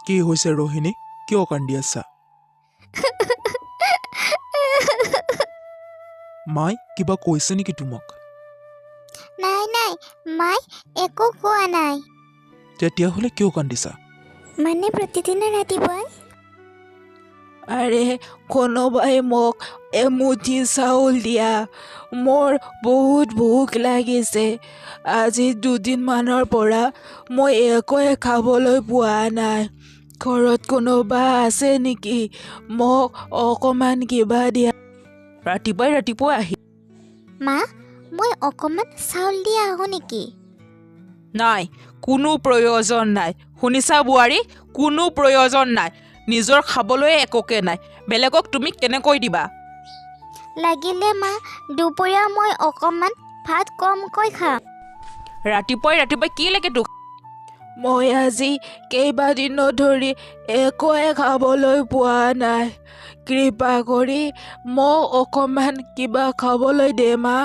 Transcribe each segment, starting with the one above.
কি হৈছে ৰোহিণী, কিয় কান্দি আছা? মাই কিবা কৈছে নেকি তোমাক? নাই নাই, মাই একো কোৱা নাই। তেতিয়াহ'লে কিয় কান্দিছা? মানে প্ৰতিদিনে ৰাতিপুৱাই আৰে কোনোবাই মোক এমুঠি চাউল দিয়া, মোৰ বহুত ভোক লাগিছে। আজি 2 দিনমানৰ পৰা মই একোৱে খাবলৈ পোৱা নাই। ঘৰত কোনোবা আছে নেকি? মোক অকণমান কিবা দিয়া। ৰাতিপুৱাই ৰাতিপুৱাই আহি মা, মই অকণমান চাউল দি আহোঁ নেকি? নাই, কোনো প্ৰয়োজন নাই। শুনিছা বোৱাৰী, কোনো প্ৰয়োজন নাই। নিজৰ খাবলৈ একোকে নাই, বেলেগক তুমি কেনেকৈ দিবা? লাগিলে মা, দুপৰীয়া মই অকণমান ভাত কমকৈ খাম। ৰাতিপুৱাই ৰাতিপুৱাই কি লাগে তোক? মই আজি কেইবাদিনো ধৰি একোৱে খাবলৈ পোৱা নাই। কৃপা কৰি মোক অকণমান কিবা খাবলৈ দে মা।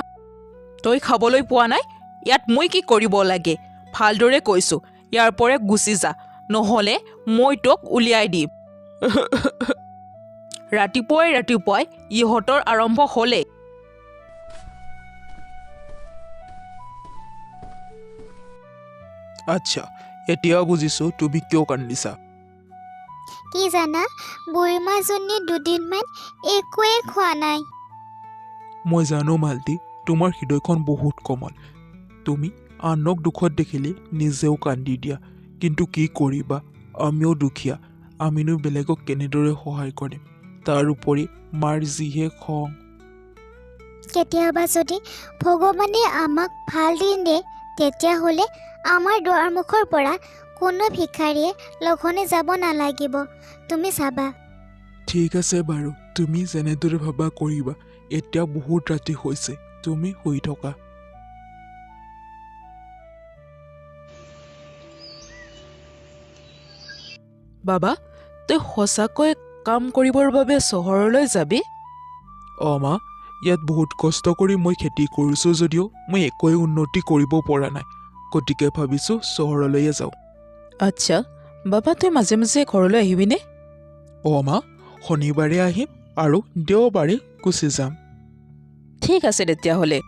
তই খাবলৈ পোৱা নাই? ইয়াত মই কি কৰিব লাগে? ভালদৰে কৈছোঁ, ইয়াৰ পৰা গুচি যা, নহ'লে মই তোক উলিয়াই দিম। ৰাতিপুৱাই ৰাতিপুৱাই ইহঁতৰ আৰম্ভ হ'লে। আচ্ছা, এতিয়া বুজিছোঁ তুমি কিয় কান্দিছা। কি জানা, বুঢ়ীমাজনী 2 দিনমান একোৱে খোৱা নাই। মই জানো মালতী, তোমাৰ হৃদয়খন বহুত কোমল। তুমি আনক দুখত দেখিলে নিজেও কান্দি দিয়া। কিন্তু কি কৰিবা, আমিও দুখীয়া। আমিনো বেলেগক কেনেদৰে সহায় কৰিম? তাৰ উপৰি মাৰ যিহে খং। কেতিয়াবা যদি ভগৱানে আমাক ভাল দিন দিয়ে, তেতিয়াহ'লে আমাৰ দুৱাৰমুখৰ পৰা কোনো ভিক্ষাৰীয়ে লঘোণে যাব নালাগিব। তুমি চাবা। ঠিক আছে বাৰু, তুমি যেনেদৰে ভাবা কৰিবা। এতিয়া বহুত ৰাতি হৈছে, তুমি শুই থকা। বাবা, তই সঁচাকৈ কাম কৰিবৰ বাবে চহৰলৈ যাবি? মা, ইয়াত বহুত কষ্ট কৰি মই খেতি কৰিছোঁ যদিও মই একোৱে উন্নতি কৰিব পৰা নাই। গতিকে ভাবিছোঁ চহৰলৈয়ে যাওঁ। আচ্ছা, বাবা তই মাজে মাজে ঘৰলৈ আহিবিনে? মা, শনিবাৰে আহিম আৰু দেওবাৰে গুচি যাম। ঠিক আছে তেতিয়াহ'লে।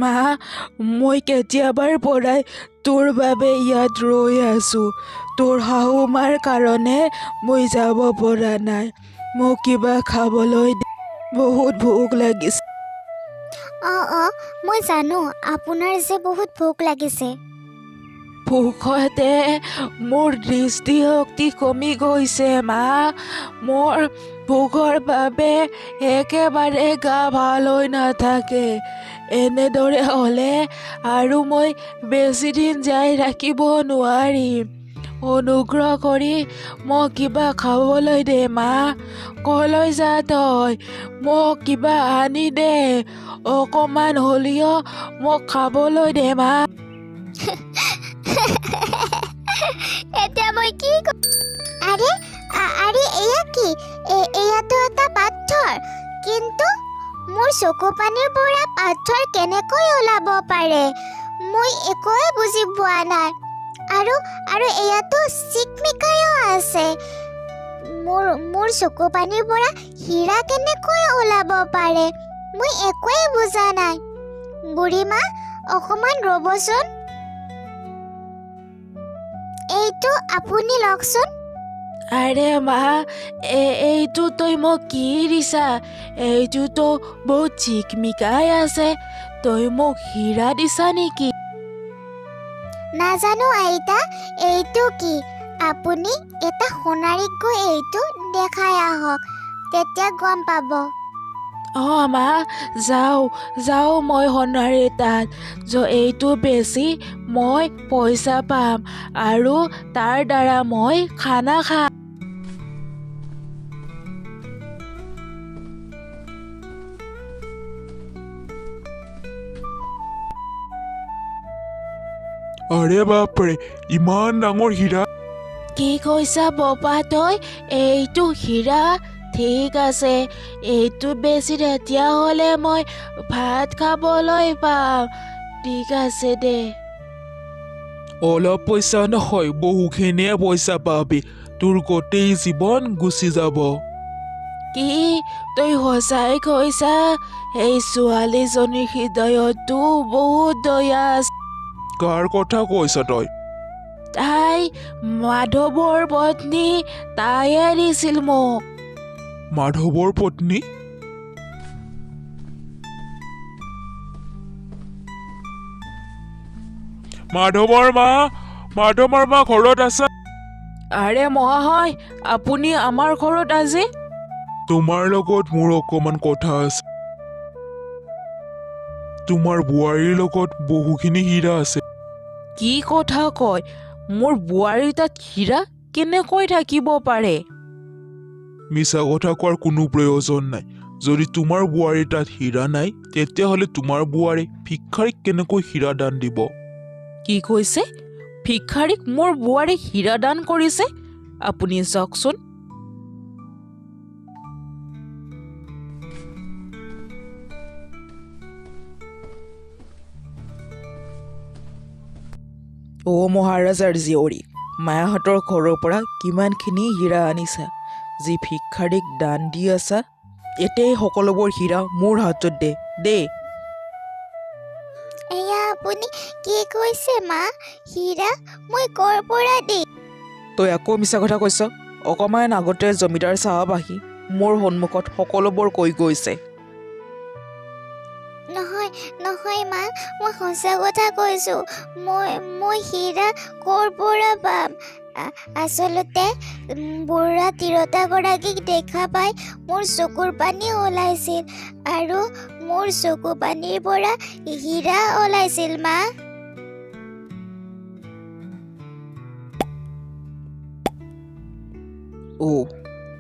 মা, মই কেতিয়াবাৰ পৰাই তোৰ বাবে ইয়াত ৰৈ আছোঁ। তোৰ শাহু মাৰ কাৰণে মই যাব পৰা নাই। মোক কিবা খাবলৈ দে, বহুত ভোক লাগিছে। অঁ, মই জানো আপোনাৰ যে বহুত ভোক লাগিছে। ভোকতে মোৰ দৃষ্টিশক্তি কমি গৈছে মা। মোৰ ভোকৰ বাবে একেবাৰে গা ভাল হৈ নাথাকে। এনেদৰে হ'লে আৰু মই বেছিদিন যাই ৰাখিব নোৱাৰিম। অনুগ্ৰহ কৰি মোক কিবা খাবলৈ দে মা। কলৈ যা তই? মোক কিবা আনি দে, অকণমান হ'লেও মোক খাবলৈ দে মা। এতিয়া মই কি আৰে এয়া কি? এয়াতো এটা পাথৰ, কিন্তু মোৰ চকু পানীৰ পৰা পাথৰ কেনেকৈ ওলাব পাৰে? মই একোৱে বুজি পোৱা নাই। আৰু এয়াতো চিকমিকাইও আছে। মোৰ চকু পানীৰ পৰা হীৰা কেনেকৈ ওলাব পাৰে? মই একোৱে বুজা নাই। বুঢ়ীমা, অকণমান ৰ'বচোন। এইটো আপুনি লওকচোন। আৰে মা, এইটো তই মোক কি দিছা? এইটোতো বহুত চিকমিকাই আছে। তই মোক হীৰা দিছা নেকি? নাজানো আইতা, এইটো কি? আপুনি এটা সোণাৰীক গৈ এইটো দেখাই আহক, তেতিয়া গম পাব। মা যাওঁ মই সোণাৰীৰ তাত এইটো বেছি মই পইচা পাম আৰু তাৰ দ্বাৰা মই খানা খাম। আৰে বাপৰে, ইমান ডাঙৰ হীৰা! কি কৈছা বপা তই? এইটো হীৰা? ঠিক আছে, এইটো বেছি তেতিয়াহ'লে মই ভাত খাবলৈ পাম। ঠিক আছে দে। অলপ পইচা নহয়, বহুখিনিয়ে পইচা পাবি। তোৰ গোটেই জীৱন গুচি যাব। কি তই সঁচাই কৈছা? এই ছোৱালীজনীৰ হৃদয়তো বহুত দয়া আছে। কাৰ কথা কৈছ তই? তাই মাধৱৰ পত্নী, তাইয়ে দিছিল মোক। মাধৱৰ পত্নী? মাধৱৰ মা ঘৰত আছে? আৰে মহাশয়, আপুনি আমাৰ ঘৰত আজি? তোমাৰ লগত মোৰ অকমান কথা আছে। তোমাৰ বোৱাৰীৰ লগত বহুখিনি হীৰা আছে। কি কথা কয়? মোৰ বোৱাৰীৰ তাত হীৰা কেনেকৈ থাকিব পাৰে? মিছা কথা কোৱাৰ কোনো প্ৰয়োজন নাই। যদি তোমাৰ বোৱাৰীৰ তাত হীৰা নাই, তেতিয়াহ'লে তোমাৰ বোৱাৰী ভিক্ষাৰীক কেনেকৈ হীৰা দান দিব? কি কৈছে? ভিক্ষাৰীক মোৰ বোৱাৰীক হীৰা দান কৰিছে? আপুনি চাওকচোন। মহাৰাজাৰ জীয়ৰী, মায়াহঁতৰ ঘৰৰ পৰা কিমানখিনি হীৰা আনিছা, যি ভিক্ষাৰীক দান দি আছা? এতিয়াই সকলোবোৰ হীৰা মোৰ হাতত দে। এয়া আপুনি কি কৈছে মা? হীৰা মই ক'ৰ পৰা দিম? তই আকৌ মিছা কথা কৈছ। অকণমান আগতে জমিদাৰ চাহাব আহি মোৰ সন্মুখত সকলোবোৰ কৈ গৈছে। নহয় মা, মই সঁচা কথা কৈছোঁ। মই হীৰা ক'ৰ পৰা পাম? আচলতে বুঢ়া তিৰোতাগৰাকীক দেখা পাই মোৰ চকুৰ পানী ওলাইছিল আৰু মোৰ চকু পানীৰ পৰা হীৰা ওলাইছিল মা।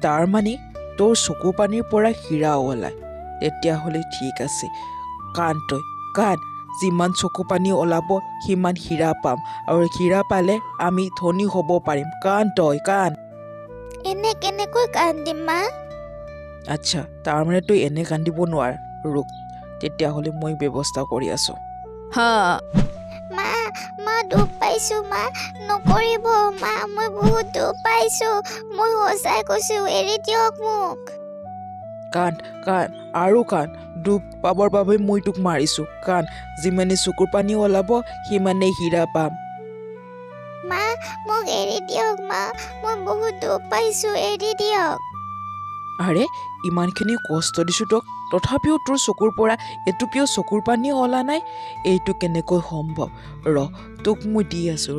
তাৰ মানে তোৰ চকু পানীৰ পৰা হীৰা ওলায়? তেতিয়াহ'লে ঠিক আছে, কাণ। যিমান চকু পানী ওলাব সিমান হীৰা পাম, আৰু হীৰা পালে আমি ধনী হ'ব পাৰিম। কাণ। এনে কেনেকৈ কান্দিম মা? আচ্ছা, তাৰমানে তই এনে কান্দিব নোৱাৰ। ৰোক, তেতিয়াহ'লে মই ব্যৱস্থা কৰি আছোঁ। মা দুখ পাইছোঁ মা, নকৰিব মা, মই বহুত দুখ পাইছোঁ। মই সঁচাই কৈছোঁ, এৰি দিয়ক মোক। কাণ আৰু কাণ। দুখ পাবৰ বাবে মই তোক মাৰিছোঁ। কাণ, যিমানে চকুৰ পানী ওলাব সিমানেই হীৰা পাম। মা মোক এৰি দিয়ক মা, মই বহুত দুখ পাইছোঁ, এৰি দিয়ক। আৰে, ইমানখিনি কষ্ট দিছোঁ তোক, তথাপিও তোৰ চকুৰ পৰা এটুপিও চকুৰ পানী ওলা নাই? এইটো কেনেকৈ সম্ভৱ? তোক মই দি আছোঁ,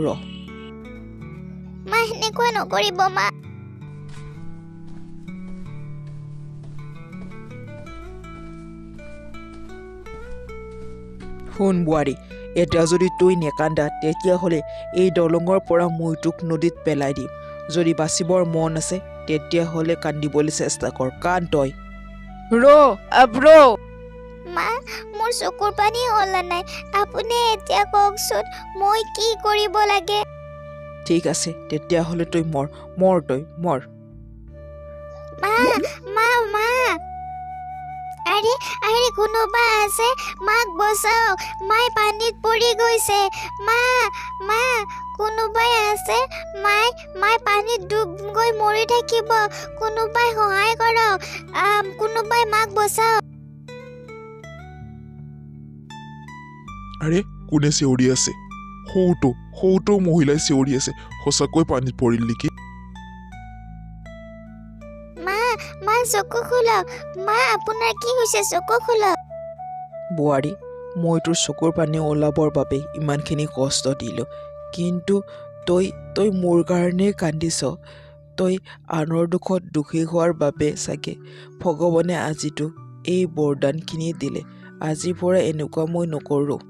মা সেনেকুৱা নকৰিব মা। শুন বোৱাৰী, এতিয়া যদি তই নেকান্দা তেতিয়াহ'লে এই দলঙৰ পৰা মই তোক নদীত পেলাই দিম। যদি বাচিবৰ মন আছে তেতিয়াহ'লে কান্দিবলৈ চেষ্টা কৰ। কান তই। মা, মোৰ চকুৰ পানী ওলা নাই। আপুনি এতিয়া কওকচোন, মই কি কৰিব লাগে? ঠিক আছে, তেতিয়াহ'লে তই মৰ। মা আৰে কোনোবা আছে, মাক বচাওক, মাই পানীত পৰি গৈছে। মা কোনোবাই আছে? মাই পানীত ডুব গৈ মৰি থাকিব। কোনোবাই সহায় কৰক, কোনোবাই মাক বচাওক। আৰে, কোনে চিঞৰি আছে? সৌটো মহিলাই চিঞৰি আছে। সঁচাকৈ পানীত পৰিল নেকি? মা চকু খোলক। মা, আপোনাৰ কি হৈছে? চকু খোলক। বোৱাৰী, মই তোৰ চকুৰ পানী ওলাবৰ বাবে ইমানখিনি কষ্ট দিলোঁ, কিন্তু তই মোৰ কাৰণে কান্দিছ। তই আনৰ দুখত দুখী হোৱাৰ বাবে চাগে ভগৱানে আজিতো এই বৰদানখিনি দিলে। আজিৰ পৰা এনেকুৱা মই নকৰোঁ।